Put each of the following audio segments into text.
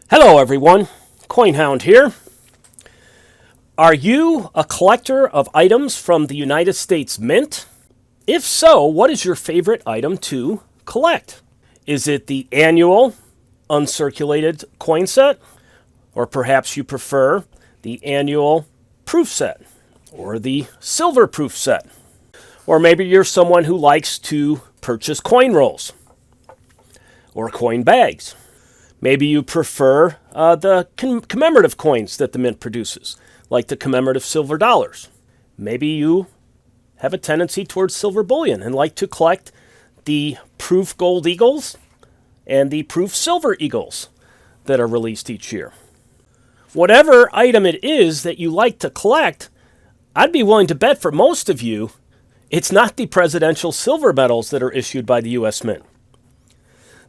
Hello everyone, CoinHound here. Are you a collector of items from the United States Mint? If so, what is your favorite item to collect? Is it the annual uncirculated coin set? Or perhaps you prefer the annual proof set or the silver proof set? Or maybe you're someone who likes to purchase coin rolls or coin bags. Maybe you prefer the commemorative coins that the Mint produces, like the commemorative silver dollars. Maybe you have a tendency towards silver bullion and like to collect the proof gold eagles and the proof silver eagles that are released each year. Whatever item it is that you like to collect, I'd be willing to bet for most of you, it's not the presidential silver medals that are issued by the U.S. Mint.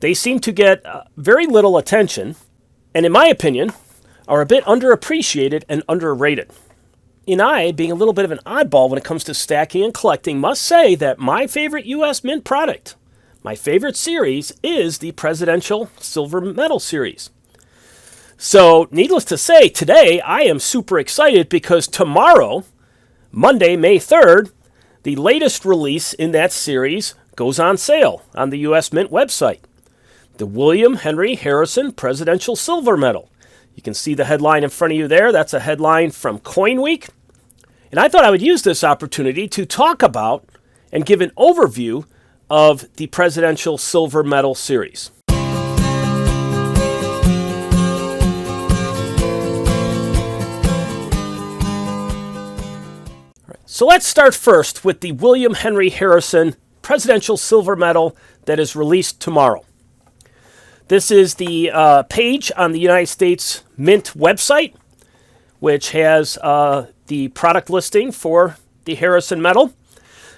They seem to get very little attention, and in my opinion, are a bit underappreciated and underrated. And I, being a little bit of an oddball when it comes to stacking and collecting, must say that my favorite U.S. Mint product, my favorite series, is the Presidential Silver Medal Series. So, needless to say, today I am super excited because tomorrow, Monday, May 3rd, the latest release in that series goes on sale on the U.S. Mint website. The William Henry Harrison Presidential Silver Medal. You can see the headline in front of you there. That's a headline from Coin Week. And I thought I would use this opportunity to talk about and give an overview of the Presidential Silver Medal Series. So let's start first with the William Henry Harrison Presidential Silver Medal that is released tomorrow. This is the page on the United States Mint website, which has the product listing for the Harrison medal.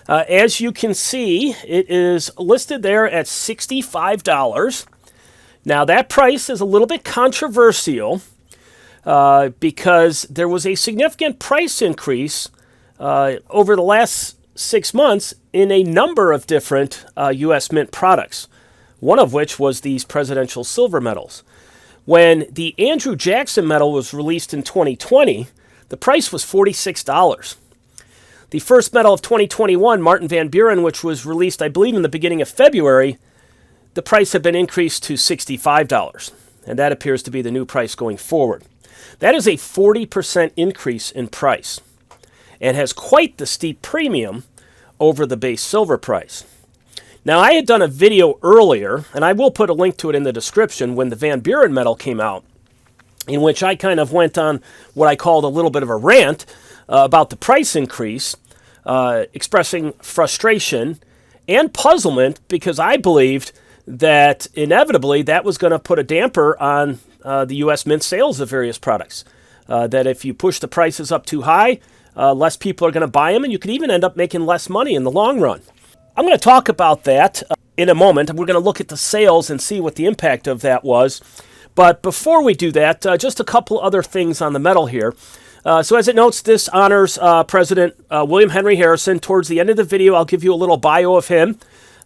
As you can see, it is listed there at $65. Now, that price is a little bit controversial because there was a significant price increase over the last 6 months in a number of different U.S. Mint products, one of which was these presidential silver medals. When the Andrew Jackson medal was released in 2020, the price was $46. The first medal of 2021, Martin Van Buren, which was released, I believe, in the beginning of February, the price had been increased to $65, and that appears to be the new price going forward. That is a 40% increase in price and has quite the steep premium over the base silver price. Now, I had done a video earlier, and I will put a link to it in the description, when the Van Buren medal came out, in which I kind of went on what I called a little bit of a rant about the price increase, expressing frustration and puzzlement because I believed that inevitably that was going to put a damper on the U.S. Mint sales of various products. That if you push the prices up too high, less people are going to buy them, and you could even end up making less money in the long run. I'm going to talk about that in a moment. We're going to look at the sales and see what the impact of that was. But before we do that, just a couple other things on the medal here. So as it notes, this honors President William Henry Harrison. Towards the end of the video, I'll give you a little bio of him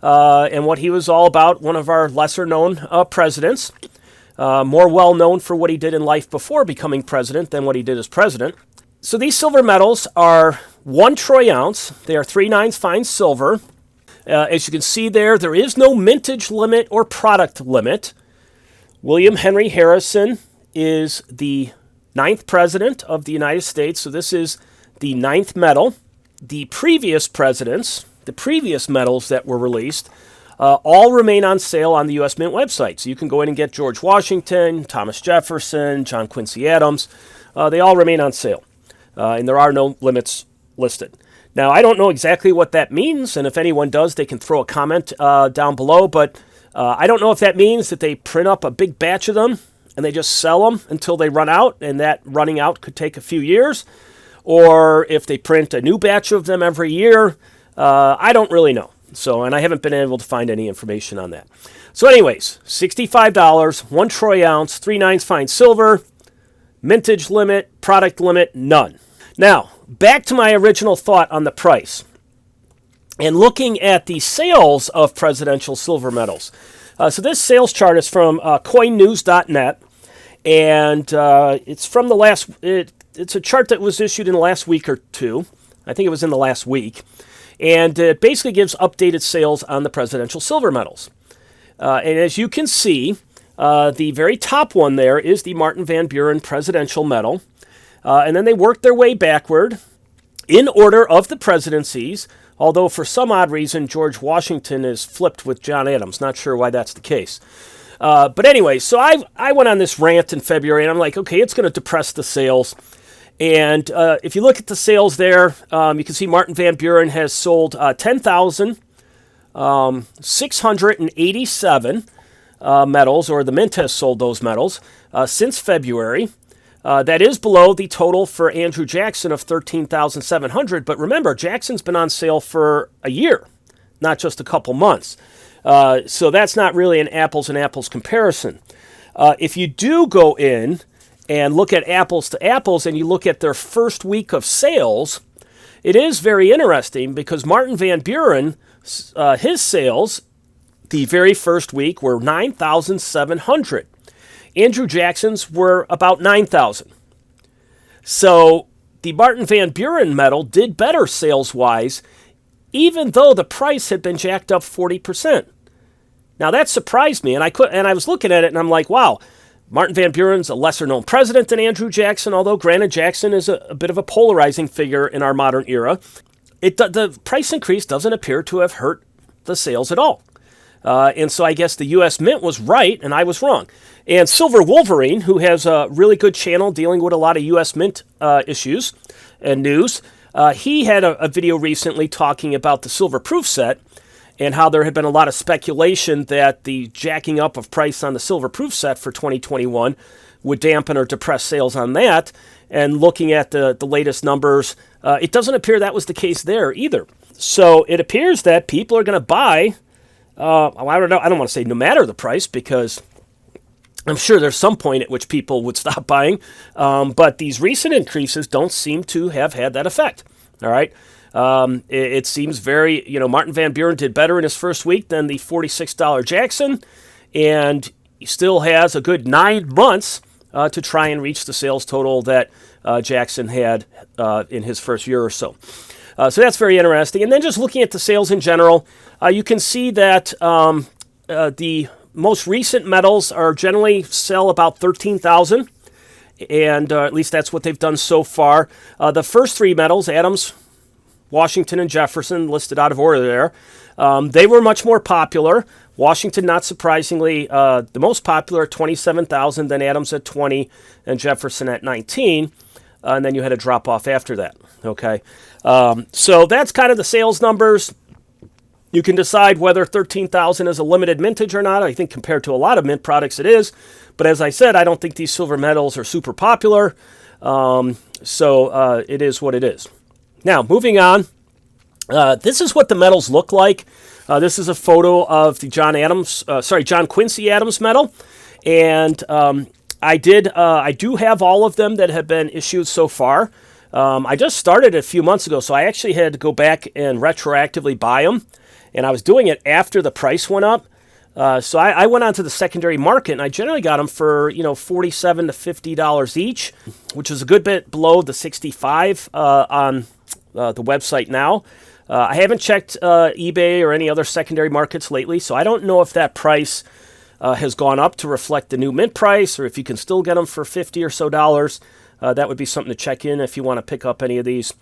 and what he was all about, one of our lesser-known presidents, more well-known for what he did in life before becoming president than what he did as president. So these silver medals are 1 troy ounce. They are 3/9 fine silver. As you can see there is no mintage limit or product limit. William Henry Harrison is the 9th president of the United States, so this is the 9th medal. The previous presidents, the previous medals that were released, all remain on sale on the U.S. Mint website. So you can go in and get George Washington, Thomas Jefferson, John Quincy Adams. They all remain on sale, and there are no limits listed. Now, I don't know exactly what that means, and if anyone does, they can throw a comment down below, but I don't know if that means that they print up a big batch of them and they just sell them until they run out, and that running out could take a few years, or if they print a new batch of them every year. I don't really know. And I haven't been able to find any information on that. So anyways, $65, 1 troy ounce, 3/9 fine silver, mintage limit, product limit, none. Now, back to my original thought on the price. And looking at the sales of presidential silver medals. So this sales chart is from coinnews.net. And it's from the last. It's a chart that was issued in the last week or two. I think it was in the last week, and it basically gives updated sales on the presidential silver medals. And as you can see, the very top one there is the Martin Van Buren Presidential Medal. And then they worked their way backward in order of the presidencies, although for some odd reason, George Washington is flipped with John Adams. Not sure why that's the case. But anyway, so I went on this rant in February, and I'm like, okay, it's going to depress the sales. And if you look at the sales there, you can see Martin Van Buren has sold 10,687 medals, or the Mint has sold those medals, since February. That is below the total for Andrew Jackson of 13,700. But remember, Jackson's been on sale for a year, not just a couple months. So that's not really an apples and apples comparison. If you do go in and look at apples to apples and you look at their first week of sales, it is very interesting because Martin Van Buren, his sales the very first week were 9,700. Andrew Jackson's were about 9,000. So the Martin Van Buren medal did better sales-wise, even though the price had been jacked up 40%. Now that surprised me, and I was looking at it, and I'm like, wow, Martin Van Buren's a lesser-known president than Andrew Jackson, although granted Jackson is a bit of a polarizing figure in our modern era. The price increase doesn't appear to have hurt the sales at all. And so I guess the U.S. Mint was right, and I was wrong. And Silver Wolverine, who has a really good channel dealing with a lot of U.S. Mint issues and news, he had a video recently talking about the silver proof set and how there had been a lot of speculation that the jacking up of price on the silver proof set for 2021 would dampen or depress sales on that. And looking at the latest numbers, it doesn't appear that was the case there either. So it appears that people are going to buy, I don't know, I don't want to say no matter the price, because I'm sure there's some point at which people would stop buying, but these recent increases don't seem to have had that effect. All right. It seems very, Martin Van Buren did better in his first week than the $46 Jackson, and he still has a good 9 months to try and reach the sales total that Jackson had in his first year or so. So that's very interesting. And then just looking at the sales in general, you can see that the most recent medals are generally sell about 13,000, and at least that's what they've done so far. The first three medals, Adams, Washington, and Jefferson, listed out of order there, they were much more popular. Washington, not surprisingly, the most popular at 27,000, then Adams at 20, and Jefferson at 19, and then you had a drop off after that. Okay, so that's kind of the sales numbers. You can decide whether 13,000 is a limited mintage or not. I think compared to a lot of mint products it is. But as I said, I don't think these silver medals are super popular. So it is what it is. Now, moving on. This is what the medals look like. This is a photo of the John Quincy Adams medal. And I do have all of them that have been issued so far. I just started a few months ago, so I actually had to go back and retroactively buy them. And I was doing it after the price went up. So I went onto the secondary market, and I generally got them for, $47 to $50 each, which is a good bit below the $65 on the website now. I haven't checked eBay or any other secondary markets lately, so I don't know if that price has gone up to reflect the new mint price, or if you can still get them for $50 or so dollars. That would be something to check in if you want to pick up any of these.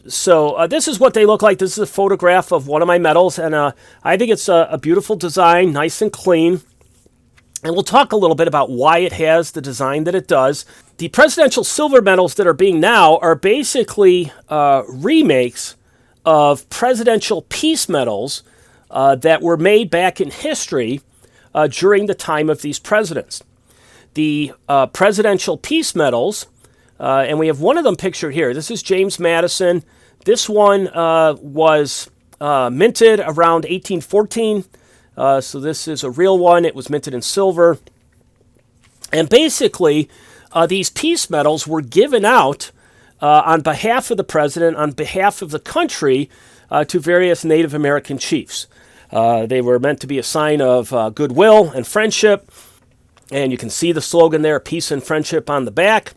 So this is what they look like. This is a photograph of one of my medals, and I think it's a beautiful design, nice and clean. And we'll talk a little bit about why it has the design that it does. The presidential silver medals that are being now are basically remakes of presidential peace medals that were made back in history during the time of these presidents. The presidential peace medals, and we have one of them pictured here. This is James Madison. This one was minted around 1814. So this is a real one. It was minted in silver. And basically, these peace medals were given out on behalf of the president, on behalf of the country, to various Native American chiefs. They were meant to be a sign of goodwill and friendship. And you can see the slogan there, peace and friendship, on the back.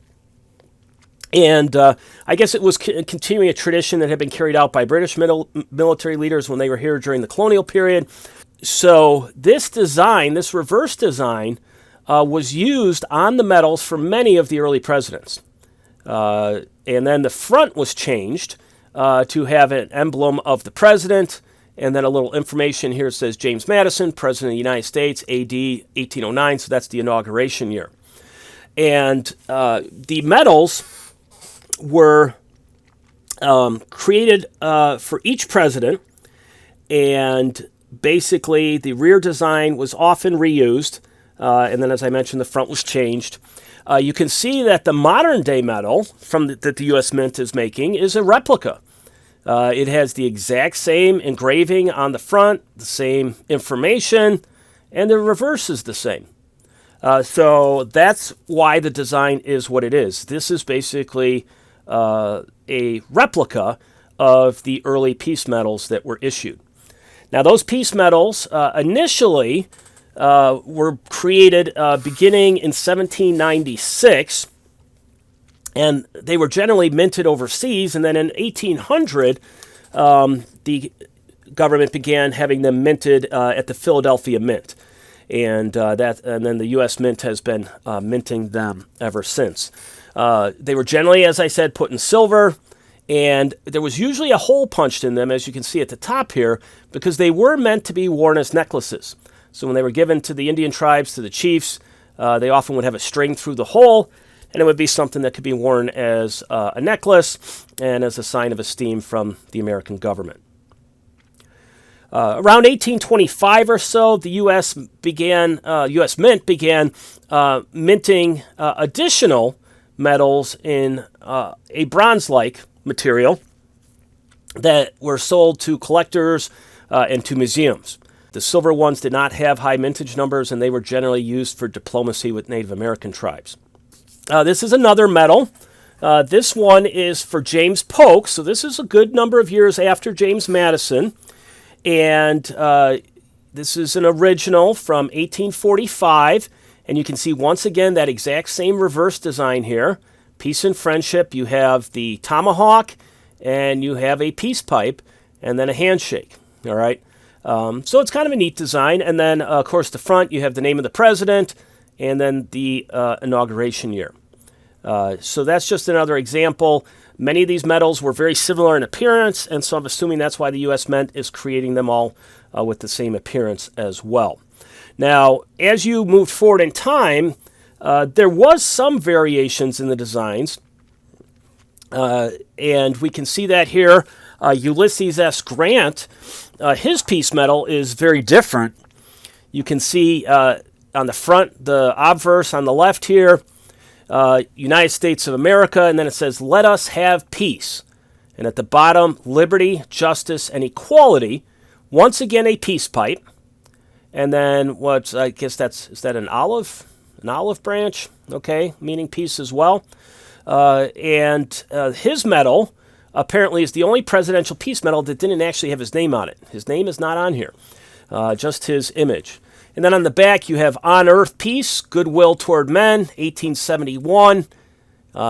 And I guess it was continuing a tradition that had been carried out by British military leaders when they were here during the colonial period. So this design, this reverse design, was used on the medals for many of the early presidents. And then the front was changed to have an emblem of the president, and then a little information here. It says James Madison, President of the United States, A.D. 1809, so that's the inauguration year. And the medals were created for each president, and basically the rear design was often reused, and then, as I mentioned, the front was changed. You can see that the modern-day medal that the U.S. Mint is making is a replica. It has the exact same engraving on the front, the same information, and the reverse is the same. So that's why the design is what it is. This is basically a replica of the early peace medals that were issued. Now, those peace medals initially were created beginning in 1796, and they were generally minted overseas. And then in 1800, the government began having them minted at the Philadelphia Mint, and then the U.S. Mint has been minting them ever since. They were generally, as I said, put in silver, and there was usually a hole punched in them, as you can see at the top here, because they were meant to be worn as necklaces. So when they were given to the Indian tribes, to the chiefs, they often would have a string through the hole, and it would be something that could be worn as a necklace and as a sign of esteem from the American government. Around 1825 or so, the U.S. Mint began minting additional medals in a bronze-like material that were sold to collectors and to museums. The silver ones did not have high mintage numbers, and they were generally used for diplomacy with Native American tribes. This is another medal. This one is for James Polk, so this is a good number of years after James Madison. And this is an original from 1845. And you can see once again that exact same reverse design here. Peace and friendship. You have the tomahawk, and you have a peace pipe, and then a handshake. All right. So it's kind of a neat design. And then, of course, the front, you have the name of the president, and then the inauguration year. So that's just another example. Many of these medals were very similar in appearance, and so I'm assuming that's why the U.S. Mint is creating them all with the same appearance as well. Now, as you moved forward in time, there was some variations in the designs, and we can see that here. Ulysses S. Grant, his peace medal is very different. You can see on the front, the obverse on the left here, United States of America, and then it says, "Let us have peace." And at the bottom, liberty, justice, and equality. Once again, a peace pipe. And then I guess is that an olive? An olive branch? Okay, meaning peace as well. And his medal apparently is the only presidential peace medal that didn't actually have his name on it. His name is not on here, just his image. And then on the back, you have On Earth Peace, Goodwill Toward Men, 1871.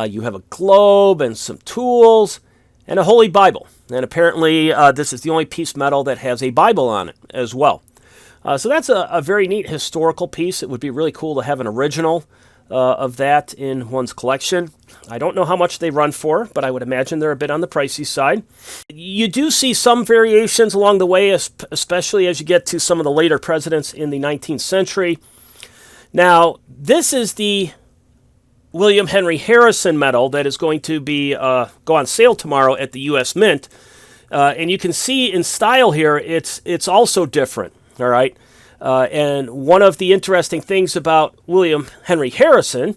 You have a globe and some tools and a Holy Bible. And apparently, this is the only peace medal that has a Bible on it as well. So that's a very neat historical piece. It would be really cool to have an original of that in one's collection. I don't know how much they run for, but I would imagine they're a bit on the pricey side. You do see some variations along the way, especially as you get to some of the later presidents in the 19th century. Now, this is the William Henry Harrison medal that is going to be go on sale tomorrow at the U.S. Mint. And you can see in style here, it's also different, all right? And one of the interesting things about William Henry Harrison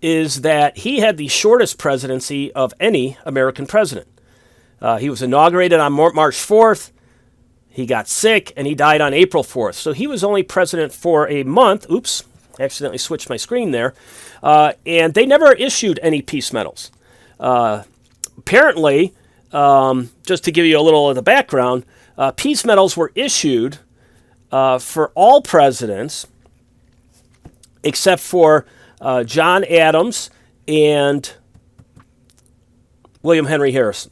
is that he had the shortest presidency of any American president. He was inaugurated on March 4th. He got sick, and he died on April 4th. So he was only president for a month. Oops, accidentally switched my screen there. And they never issued any peace medals. Apparently, just to give you a little of the background, peace medals were issued for all presidents except for John Adams and William Henry Harrison.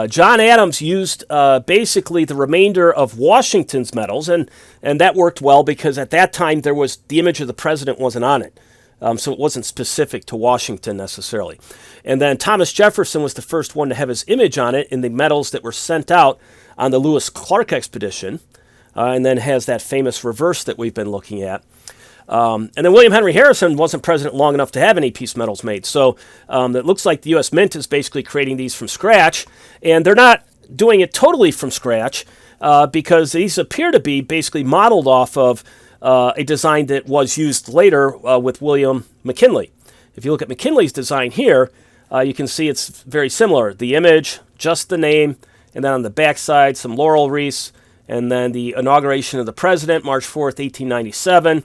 John Adams used basically the remainder of Washington's medals, and that worked well because at that time the image of the president wasn't on it. So it wasn't specific to Washington necessarily. And then Thomas Jefferson was the first one to have his image on it in the medals that were sent out on the Lewis Clark expedition, and then has that famous reverse that we've been looking at. And then William Henry Harrison wasn't president long enough to have any peace medals made. So it looks like the U.S. Mint is basically creating these from scratch. And they're not doing it totally from scratch because these appear to be basically modeled off of a design that was used later with William McKinley. If you look at McKinley's design here, you can see it's very similar. The image, just the name, and then on the backside, some laurel wreaths, and then the inauguration of the president, March 4th, 1897.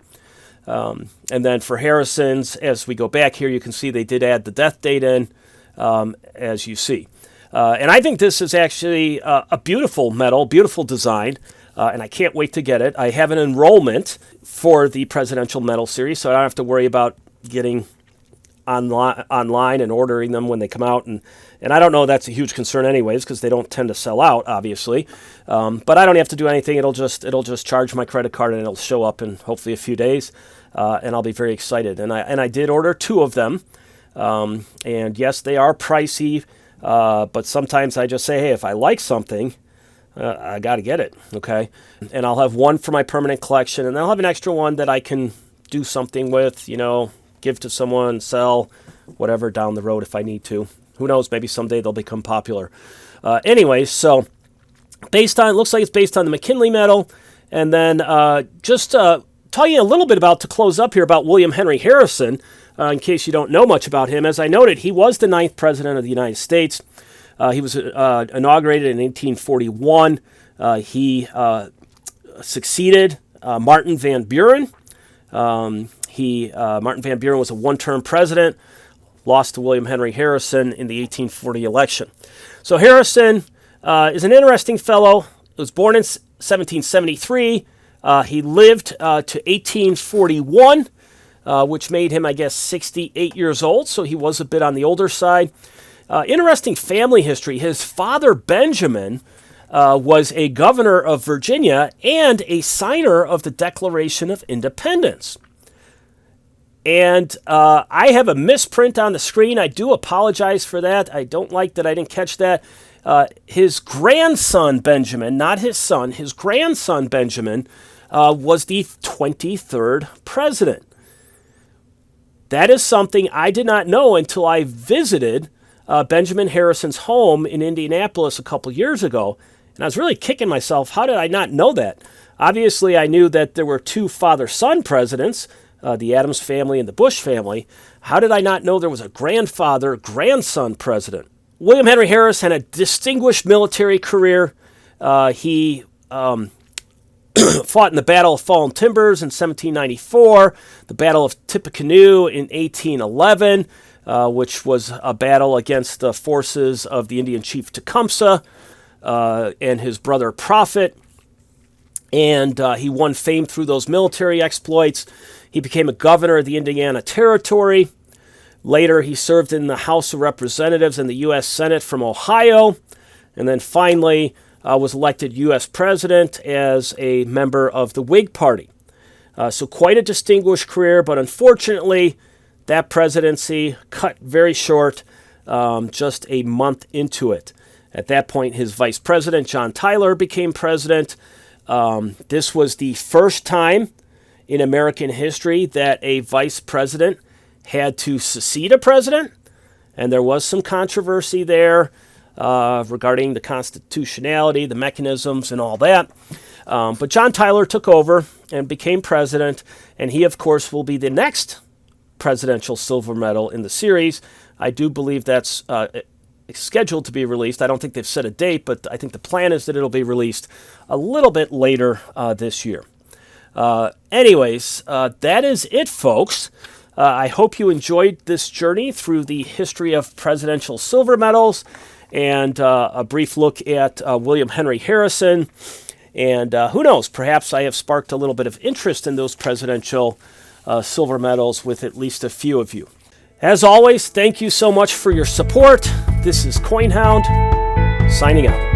And then for Harrison's, as we go back here, you can see they did add the death date in, as you see. And I think this is actually a beautiful medal, beautiful design, and I can't wait to get it. I have an enrollment for the Presidential Medal Series, so I don't have to worry about getting online and ordering them when they come out. And I don't know that's a huge concern anyways, because they don't tend to sell out, obviously. But I don't have to do anything. It'll just charge my credit card, and it'll show up in hopefully a few days, and I'll be very excited. And I did order 2 of them, and yes, they are pricey, but sometimes I just say, hey, if I like something, I got to get it, okay? And I'll have one for my permanent collection, and I'll have an extra one that I can do something with, give to someone, sell, whatever down the road if I need to. Who knows, maybe someday they'll become popular. Anyways, so looks like it's based on the McKinley medal. And then just tell you a little bit to close up here about William Henry Harrison, in case you don't know much about him. As I noted, he was the 9th president of the United States. He was inaugurated in 1841. He succeeded Martin Van Buren. Martin Van Buren was a one-term president, lost to William Henry Harrison in the 1840 election. So Harrison is an interesting fellow. He was born in 1773. He lived to 1841, which made him, I guess, 68 years old, so he was a bit on the older side. Interesting family history. His father, Benjamin, was a governor of Virginia and a signer of the Declaration of Independence. And I have a misprint on the screen. I do apologize for that. I don't like that I didn't catch that. His grandson, Benjamin, not his son, his grandson, Benjamin, was the 23rd president. That is something I did not know until I visited Benjamin Harrison's home in Indianapolis a couple years ago. And I was really kicking myself. How did I not know that? Obviously, I knew that there were 2 father-son presidents, the Adams family and the Bush family. How did I not know there was a grandfather-grandson president? William Henry Harris had a distinguished military career. He fought in the Battle of Fallen Timbers in 1794, the Battle of Tippecanoe in 1811, which was a battle against the forces of the Indian chief Tecumseh and his brother Prophet. And he won fame through those military exploits. He became a governor of the Indiana Territory. Later, he served in the House of Representatives and the U.S. Senate from Ohio. And then finally was elected U.S. president as a member of the Whig Party. So quite a distinguished career, but unfortunately, that presidency cut very short, just a month into it. At that point, his vice president, John Tyler, became president. This was the first time in American history that a vice president had to succeed a president, and there was some controversy there regarding the constitutionality, the mechanisms, and all that. But John Tyler took over and became president, and he, of course, will be the next presidential silver medal in the series. I do believe that's scheduled to be released. I don't think they've set a date, but I think the plan is that it'll be released a little bit later this year. Anyways, that is it, folks. I hope you enjoyed this journey through the history of presidential silver medals and a brief look at William Henry Harrison. And who knows, perhaps I have sparked a little bit of interest in those presidential silver medals with at least a few of you. As always, thank you so much for your support. This is CoinHound, signing out.